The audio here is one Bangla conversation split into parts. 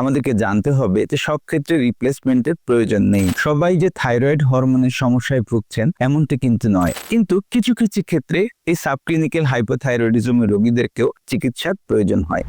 আমাদেরকে জানতে হবে যে সব ক্ষেত্রে রিপ্লেসমেন্টের প্রয়োজন নেই। সবাই যে থাইরয়েড হরমোনের সমস্যায় ভুগছেন এমনটি কিন্তু নয়, কিন্তু কিছু কিছু ক্ষেত্রে এই সাবক্লিনিক্যাল হাইপোথাইরয়েডিজমের রোগীদেরকেও চিকিৎসার প্রয়োজন হয়।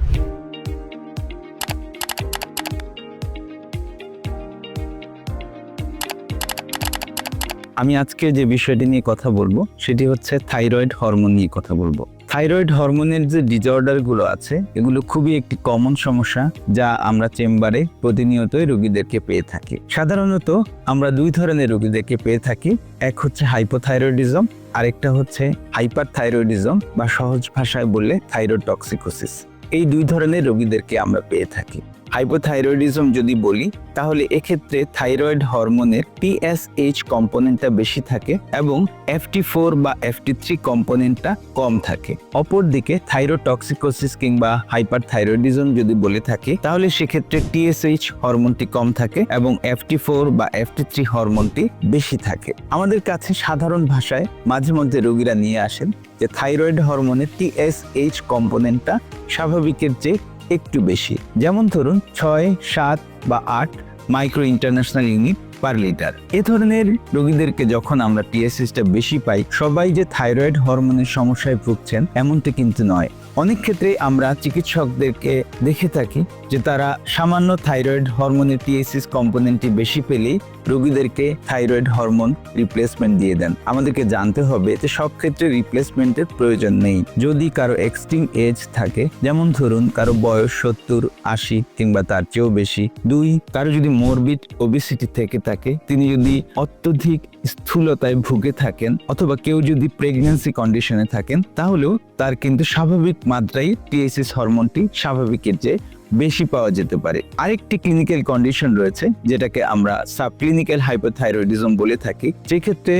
আমি আজকে যে বিষয়টি নিয়ে কথা বলবো সেটি হচ্ছে থাইরয়েড হরমোন নিয়ে কথা বলবো। থাইরয়েড হরমোনের যে ডিজঅর্ডারগুলো আছে এগুলো খুবই একটি কমন সমস্যা, যা আমরা চেম্বারে প্রতিনিয়তই রোগীদেরকে পেয়ে থাকি। সাধারণত আমরা দুই ধরনের রোগীদেরকে পেয়ে থাকি, এক হচ্ছে হাইপোথাইরয়েডিজম, আরেকটা হচ্ছে হাইপারথাইরয়েডিজম বা সহজ ভাষায় বললে থাইরোটক্সিকোসিস। এই দুই ধরনের রোগীদেরকে আমরা পেয়ে থাকি। হাইপোথাইরয়েডিজম যদি বলি তাহলে এক্ষেত্রে থাইরয়েড হরমোনের TSH কম্পোনেন্টটা বেশি থাকে এবং FT4 বা FT3 কম্পোনেন্টটা কম থাকে। অপরদিকে থাইরোটক্সিকোসিস কিংবা হাইপারথাইরয়েডিজম যদি বলে থাকি তাহলে সেক্ষেত্রে TSH হরমোনটি কম থাকে এবং FT4 বা FT3 হরমোনটি বেশি থাকে। আমাদের কাছে সাধারণ ভাষায় মাঝে মধ্যে রোগীরা নিয়ে আসেন যে থাইরয়েড হরমোনের TSH কম্পোনেন্টটা স্বাভাবিকের চেয়ে একটু বেশি, যেমন ধরুন 6, 7 বা 8 micro international unit per litre. এ ধরনের রোগীদেরকে যখন আমরা TSHটা বেশি পাই, সবাই যে থাইরয়েড হরমোনের সমস্যায় ভুগছেন এমনটি কিন্তু নয়। অনেক ক্ষেত্রে আমরা চিকিৎসকদেরকে দেখে থাকি যে তারা সামান্য থাইরয়েড হরমোনের TSH কম্পোনেন্টটি বেশি পেলেই রোগীদেরকে থাইরয়েড হরমোন রিপ্লেসমেন্ট দিয়ে দেন। আমাদেরকে জানতে হবে যে সব ক্ষেত্রে রিপ্লেসমেন্টের প্রয়োজন নেই। যদি কারো এক্সট্রিম এজ থাকে, যেমন ধরুন কারো বয়স 70, 80 কিংবা তার চেয়েও বেশি, 2 কারো যদি মরবিড ওবেসিটি থেকে থাকে, তিনি যদি অত্যধিক স্থূলতায় ভুগে থাকেন অথবা কেউ যদি প্রেগন্যান্সি কন্ডিশনে থাকেন, তাহলেও তার কিন্তু স্বাভাবিক মাত্রায় TSH হরমোনটি স্বাভাবিকের চেয়ে বেশি পাওয়া যেতে পারে। আরেকটি ক্লিনিক্যাল কন্ডিশন রয়েছে যেটাকে আমরা সাবক্লিনিক্যাল হাইপোথাইরয়েডিজম বলে থাকি, যেক্ষেত্রে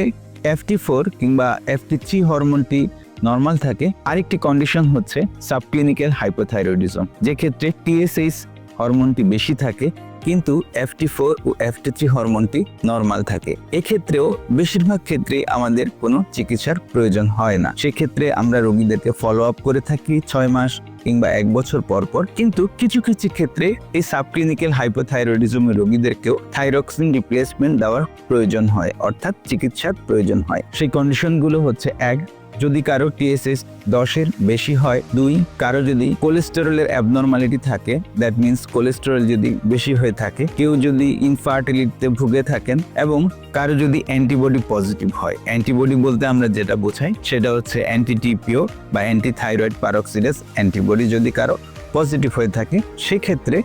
FT4 কিংবা FT3 হরমোনটি নর্মাল থাকে। আরেকটি কন্ডিশন হচ্ছে সাবক্লিনিক্যাল হাইপোথাইরয়েডিজম, যেক্ষেত্রে TSH হরমোনটি বেশি থাকে কিন্তু FT4 ও FT3 হরমোনটি নর্মাল থাকে। এক্ষেত্রেও বেশিরভাগ ক্ষেত্রে আমাদের কোনো চিকিৎসার প্রয়োজন হয় না। সেক্ষেত্রে আমরা রোগীদেরকে ফলো আপ করে থাকি 6 মাস কিংবা 1 বছর পর পর। কিন্তু কিছু কিছু ক্ষেত্রে এই সাবক্লিনিক্যাল হাইপোথাইরয়েডিজমের রোগীদেরকেও থাইরক্সিন রিপ্লেসমেন্ট দেওয়ার প্রয়োজন হয়, অর্থাৎ চিকিৎসার প্রয়োজন হয়। সেই কন্ডিশনগুলো হচ্ছে 1, যদি কারো TSH 10-এর বেশি হয়, 2 কারো যদি কোলেস্টেরলের অ্যাবনর্মালিটি থাকে, দ্যাট মিন্স কোলেস্টেরল যদি বেশি হয়ে থাকে, কেউ যদি ইনফার্টিলিটিতে ভুগে থাকেন এবং কারো যদি অ্যান্টিবডি পজিটিভ হয়। অ্যান্টিবডি বলতে আমরা যেটা বোঝাই সেটা হচ্ছে অ্যান্টি-TPO বা অ্যান্টি থাইরয়েড পারক্সিডেজ অ্যান্টিবডি যদি কারো পজিটিভ হয়ে থাকে, সেক্ষেত্রে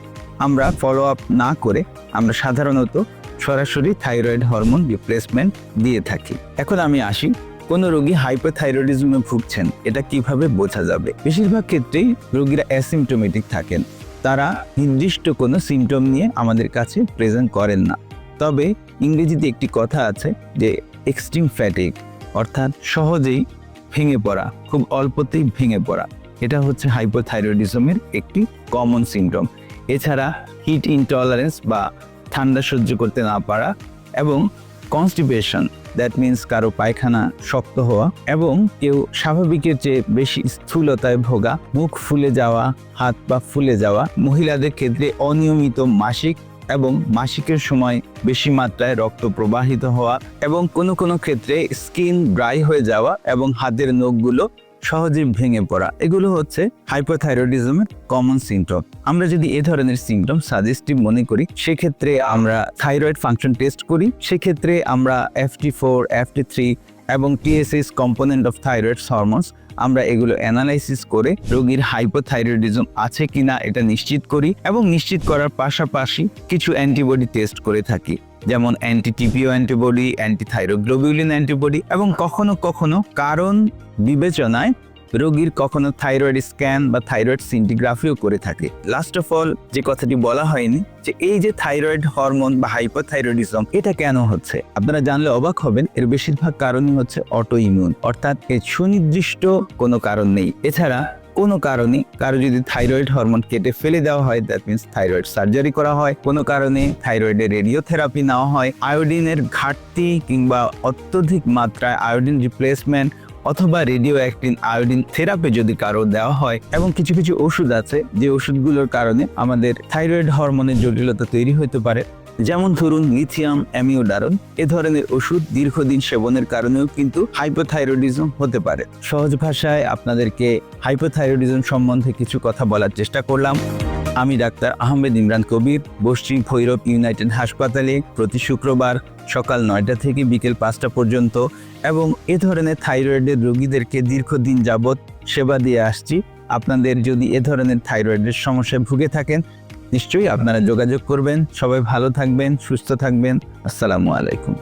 আমরা ফলো আপ না করে আমরা সাধারণত সরাসরি থাইরয়েড হরমোন রিপ্লেসমেন্ট দিয়ে থাকি। এখন আমি আসি, কোনো রোগী হাইপোথাইরয়েডিজমে ভুগছেন এটা কিভাবে বোঝা যাবে। বেশিরভাগ ক্ষেত্রেই রোগীরা অ্যাসিমটোমেটিক থাকেন, তারা নির্দিষ্ট কোনো সিমটম নিয়ে আমাদের কাছে প্রেজেন্ট করেন না। তবে ইংরেজিতে একটি কথা আছে যে এক্সট্রিম ফ্যাটিক, অর্থাৎ সহজেই ভেঙে পড়া, খুব অল্পতেই ভেঙে পড়া, এটা হচ্ছে হাইপোথাইরয়েডিজমের একটি কমন সিমটম। এছাড়া হিট ইনটলারেন্স বা ঠান্ডা সহ্য করতে না পারা এবং কনস্টিপেশন, দ্যাট মিন্স কারো পায়খানা শক্ত হওয়া এবং কেউ স্বাভাবিকের চেয়ে বেশি স্থূলতায় ভোগা, মুখ ফুলে যাওয়া, হাত পা ফুলে যাওয়া, মহিলাদের ক্ষেত্রে অনিয়মিত মাসিক এবং মাসিকের সময় বেশি মাত্রায় রক্ত প্রবাহিত হওয়া এবং কোনো ক্ষেত্রে স্কিন ড্রাই হয়ে যাওয়া এবং হাতের নখগুলো সহজে ভেঙে পড়া, এগুলো হচ্ছে হাইপোথাইরয়েডিজমের কমন সিমটম। আমরা যদি এ ধরনের সিমটম সাজেস্টিভ মনে করি, সেক্ষেত্রে আমরা থাইরয়েড ফাংশন টেস্ট করি। সেক্ষেত্রে আমরা FT4, FT3 এবং TSH component of thyroid hormones আমরা এগুলো অ্যানালাইসিস করে রোগীর হাইপোথাইরয়েডিজম আছে কিনা এটা নিশ্চিত করি এবং নিশ্চিত করার পাশাপাশি কিছু অ্যান্টিবডি টেস্ট করে থাকি, যেমন অ্যান্টি-TPO অ্যান্টিবডি, অ্যান্টি-থাইরোগ্লোবিউলিন অ্যান্টিবডি এবং কখনো কারণ বিবেচনায় রোগীর কখনো থাইরয়েড স্ক্যান বা থাইরয়েড সিন্টিগ্রাফিও করে থাকে। লাস্ট অফ অল যে কথাটি বলা হয়নি যে এই যে থাইরয়েড হরমোন বা হাইপোথাইরয়েডিজম এটা কেন হচ্ছে, আপনারা জানলে অবাক হবেন। এর বেশিরভাগ কারণই হচ্ছে অটো ইমিউন, অর্থাৎ এর সুনির্দিষ্ট কোনো কারণ নেই। এছাড়া কোনো কারণে কারো যদি থাইরয়েড হরমোন কেটে ফেলে দেওয়া হয়, দ্যাট মিন্স থাইরয়েড সার্জারি করা হয়, কোনো কারণে থাইরয়েডের রেডিওথেরাপি নেওয়া হয়, আয়োডিনের ঘাটতি কিংবা অত্যধিক মাত্রায় আয়োডিন রিপ্লেসমেন্ট, অথবা রেডিও অ্যাক্টিভ আয়োডিন থেরাপি যদি কারো দেওয়া হয়, এবং কিছু কিছু ওষুধ আছে যে ওষুধগুলোর কারণে আমাদের থাইরয়েড হরমোনের জটিলতা তৈরি হতে পারে, যেমন ধরুন লিথিয়াম অ্যামিওডারন। এ ধরনের ওষুধ দীর্ঘদিন সেবনের কারণেও কিন্তু হাইপোথাইরয়েডিজম হতে পারে। সহজ ভাষায় আপনাদেরকে হাইপোথাইরয়েডিজম সম্বন্ধে কিছু কথা বলার চেষ্টা করলাম। আমি ডাক্তার আহমেদ ইমরান কবির, পশ্চিম ভৈরব ইউনাইটেড হাসপাতালে প্রতি শুক্রবার সকাল 9টা থেকে বিকেল 5টা পর্যন্ত এবং এ ধরনের থাইরয়েডের রোগীদেরকে দীর্ঘদিন যাবৎ সেবা দিয়ে আসছি। আপনাদের যদি এ ধরনের থাইরয়েডের সমস্যায় ভুগে থাকেন, নিশ্চয়ই আপনারা যোগাযোগ করবেন। সবাই ভালো থাকবেন, সুস্থ থাকবেন। আসসালামু আলাইকুম।